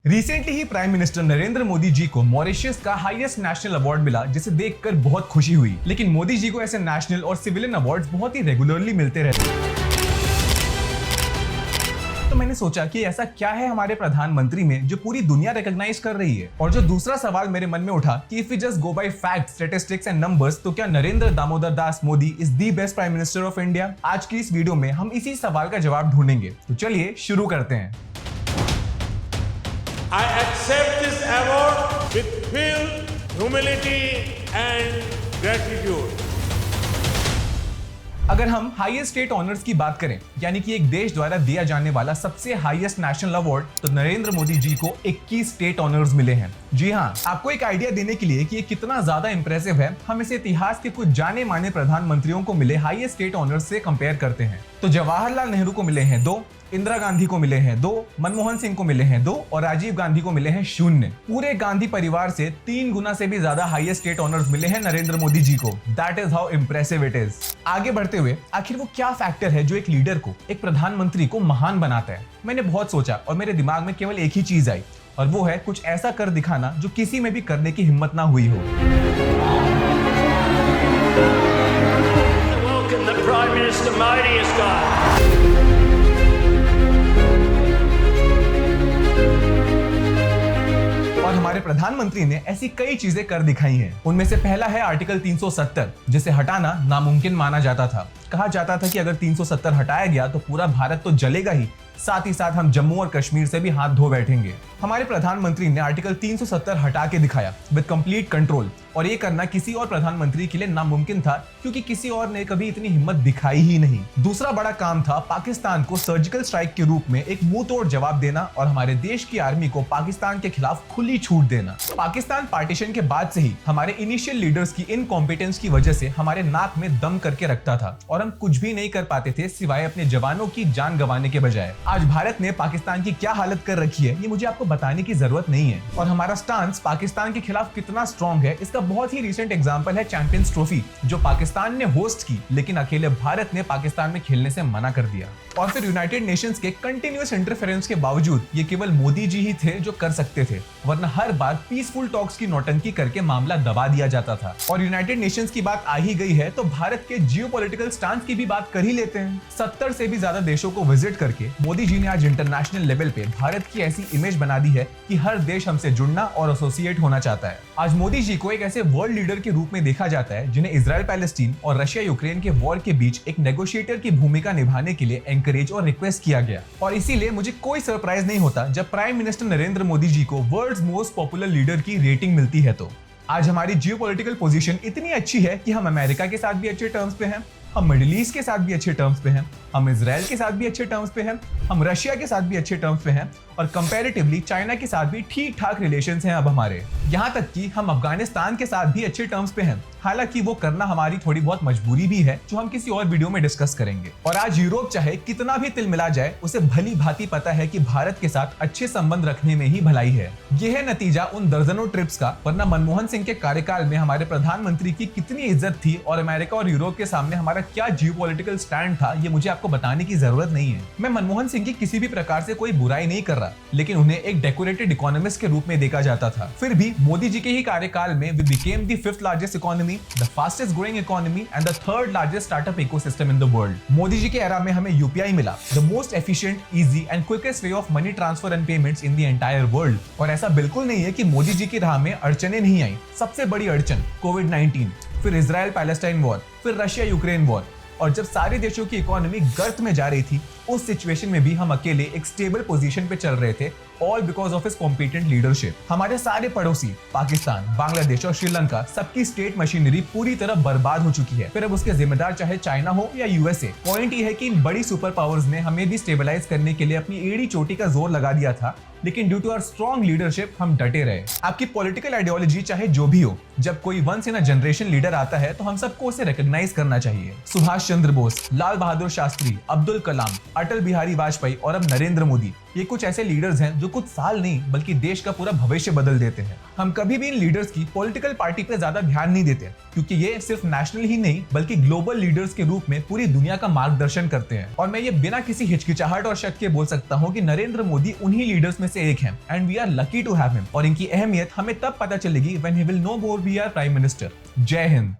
Recently ही prime minister Narendra Modi ji को Mauritius का highest national award मिला, जिसे देखकर बहुत खुशी हुई। लेकिन मोदी जी को ऐसे नेशनल और सिविलियन अवार्ड्स बहुत ही रेगुलरली मिलते रहते हैं। तो मैंने सोचा कि ऐसा क्या है हमारे प्रधानमंत्री में जो पूरी दुनिया रिकॉग्नाइज कर रही है। और जो दूसरा सवाल मेरे मन में उठा कि if we just go by facts, statistics and numbers, तो क्या Narendra Damodar Das Modi is the best prime minister of India? आज की इस वीडियो में हम इसी सवाल का जवाब ढूंढेंगे। तो चलिए शुरू करते हैं। I accept this award with filled humility and gratitude. अगर हम हाईएस्ट स्टेट ऑनर्स की बात करें, यानी कि एक देश द्वारा दिया जाने वाला सबसे हाईएस्ट नेशनल अवार्ड, तो नरेंद्र मोदी जी को 21 स्टेट ऑनर्स मिले हैं। जी हाँ, आपको एक आइडिया देने के लिए कि ये कितना ज्यादा इंप्रेसिव है, हम इसे इतिहास के कुछ जाने माने प्रधानमंत्रियों को मिले हाईएस्ट स्टेट ऑनर्स से कंपेयर करते हैं। तो जवाहरलाल नेहरू को मिले हैं 2, इंदिरा गांधी को मिले हैं 2, मनमोहन सिंह को मिले हैं 2 और राजीव गांधी को मिले हैं 0। पूरे गांधी परिवार से 3 गुना से भी ज्यादा हाईएस्ट स्टेट ऑनर्स मिले हैं नरेंद्र मोदी जी को। That is how impressive it is. आगे बढ़ते हुए, आखिर वो क्या फैक्टर है जो एक लीडर को, एक प्रधानमंत्री को महान बनाता है? मैंने बहुत सोचा और मेरे दिमाग में केवल एक ही चीज आई, और वो है कुछ ऐसा कर दिखाना जो किसी में भी करने की हिम्मत ना हुई हो। Welcome the Prime Minister Modi has got. और हमारे प्रधानमंत्री ने ऐसी कई चीजें कर दिखाई हैं। उनमें से पहला है आर्टिकल 370, जिसे हटाना नामुमकिन माना जाता था। कहा जाता था कि अगर 370 हटाया गया तो पूरा भारत तो जलेगा ही, साथ ही साथ हम जम्मू और कश्मीर से भी हाथ धो बैठेंगे। हमारे प्रधानमंत्री ने आर्टिकल 370 हटा के दिखाया विद कंप्लीट कंट्रोल, और ये करना किसी और प्रधानमंत्री के लिए नामुमकिन था, क्योंकि किसी और ने कभी इतनी हिम्मत दिखाई ही नहीं। दूसरा बड़ा काम था पाकिस्तान को सर्जिकल स्ट्राइक के रूप में एक मुंह तोड़ जवाब देना और हमारे देश की आर्मी को पाकिस्तान के खिलाफ खुली छूट देना। पाकिस्तान पार्टीशन के बाद से ही हमारे इनिशियल लीडर्स की इनकॉम्पिटेंस की वजह से हमारे नाक में दम करके रखता था और हम कुछ भी नहीं कर पाते थे सिवाय अपने जवानों की जान गंवाने के बजाय। आज भारत ने पाकिस्तान की क्या हालत कर रखी है, ये मुझे आपको बताने की जरूरत नहीं है। और हमारा स्टांस पाकिस्तान के खिलाफ कितना स्ट्रॉन्ग है, इसका बहुत ही रिसेंट एग्जांपल है चैंपियंस ट्रॉफी, जो पाकिस्तान ने होस्ट की, लेकिन अकेले भारत ने पाकिस्तान में खेलने से मना कर दिया। और फिर यूनाइटेड नेशंस के कंटिन्यूअस इंटरफेरेंस के बावजूद ये केवल मोदी जी ही थे जो कर सकते थे, वरना हर बार पीसफुल टॉक्स की नौटंकी करके मामला दबा दिया जाता था। और यूनाइटेड नेशंस की बात आ ही गई है तो भारत के जियोपॉलिटिकल स्टांस की भी बात कर ही लेते हैं। 70 से भी ज्यादा देशों को विजिट करके मोदी जी ने आज इंटरनेशनल लेवल पे भारत की ऐसी इमेज बना दी है कि हर देश हमसे जुड़ना और एसोसिएट होना चाहता है। आज मोदी जी को एक ऐसे वर्ल्ड लीडर के रूप में देखा जाता है जिन्हें इजराइल पैलेस्टीन और रशिया यूक्रेन के वॉर के बीच एक नेगोशिएटर की भूमिका निभाने के लिए एनकरेज और रिक्वेस्ट किया गया। और इसीलिए मुझे कोई सरप्राइज नहीं होता जब प्राइम मिनिस्टर नरेंद्र मोदी जी को वर्ल्ड्स मोस्ट पॉपुलर लीडर की रेटिंग मिलती है। तो आज हमारी जियोपॉलिटिकल पोजीशन इतनी अच्छी है कि हम अमेरिका के साथ भी अच्छे टर्म्स पे हैं, हम मिडिल ईस्ट के साथ भी अच्छे टर्म्स पे हैं, हम इजराइल के साथ भी अच्छे टर्म्स पे हैं, हम रशिया के साथ भी अच्छे टर्म्स पे हैं, और कंपैरेटिवली चाइना के साथ भी ठीक ठाक रिलेशंस हैं अब हमारे। यहाँ तक कि हम अफगानिस्तान के साथ भी अच्छे टर्म्स पे हैं, हालांकि वो करना हमारी थोड़ी बहुत मजबूरी भी है, जो हम किसी और वीडियो में डिस्कस करेंगे। और आज यूरोप चाहे कितना भी तिल मिला जाए, उसे भली भांति पता है कि भारत के साथ अच्छे संबंध रखने में ही भलाई है। यह है नतीजा उन दर्जनों ट्रिप्स का, वरना मनमोहन सिंह के कार्यकाल में हमारे प्रधानमंत्री की कितनी इज्जत थी और अमेरिका और यूरोप के सामने हमारा क्या जियोपॉलिटिकल स्टैंड था, ये मुझे आपको बताने की जरूरत नहीं है। मैं मनमोहन सिंह की किसी भी प्रकार से कोई बुराई नहीं कर रहा, लेकिन उन्हें एक डेकोरेटेड इकोनॉमिस्ट के रूप में देखा जाता था। फिर भी मोदी जी के ही कार्यकाल में we became the 5th largest economy, the fastest growing economy and the 3rd largest startup ecosystem in the world. Modi ji के एरा में हमें यूपीआई मिला, the most efficient, easy and quickest way of money transfer and payments in the entire world. और ऐसा बिल्कुल नहीं है कि मोदी जी की राह में अड़चने नहीं आई। सबसे बड़ी अड़चन कोविड-19, फिर इजराइल पैलेस्टाइन वॉर, फिर रशिया यूक्रेन वॉर। और जब सारे देशों की इकोनॉमी गर्त में जा रही थी, उस सिचुएशन में भी हम अकेले एक स्टेबल पोजीशन पे चल रहे थे, all because of his competent leadership. हमारे सारे पड़ोसी पाकिस्तान, बांग्लादेश और श्रीलंका, सबकी स्टेट मशीनरी पूरी तरह बर्बाद हो चुकी है। फिर अब उसके जिम्मेदार चाहे चाइना हो या यूएसए। पॉइंट ये है कि इन बड़ी सुपर पावर्स ने हमें भी स्टेबलाइज करने के लिए अपनी एड़ी चोटी का जोर लगा दिया था, लेकिन due to our strong leadership हम डटे रहे। आपकी पॉलिटिकल आइडियोलॉजी चाहे जो भी हो, जब कोई once in a generation leader आता है तो हम सबको उसे रिकॉग्नाइज करना चाहिए। सुभाष चंद्र बोस, लाल बहादुर शास्त्री, अब्दुल कलाम, अटल बिहारी वाजपेयी और अब नरेंद्र मोदी, ये कुछ ऐसे लीडर्स हैं जो कुछ साल नहीं बल्कि देश का पूरा भविष्य बदल देते हैं। हम कभी भी इन लीडर्स की पॉलिटिकल पार्टी पे ज्यादा ध्यान नहीं देते, क्योंकि ये सिर्फ नेशनल ही नहीं बल्कि ग्लोबल लीडर्स के रूप में पूरी दुनिया का मार्गदर्शन करते हैं। और मैं ये बिना किसी हिचकिचाहट और शक के बोल सकता हूँ कि नरेंद्र मोदी उन्हीं लीडर्स में से एक हैं and we are lucky to have him. और इनकी अहमियत हमें तब पता चलेगी when he will no more be our prime minister. जय हिंद।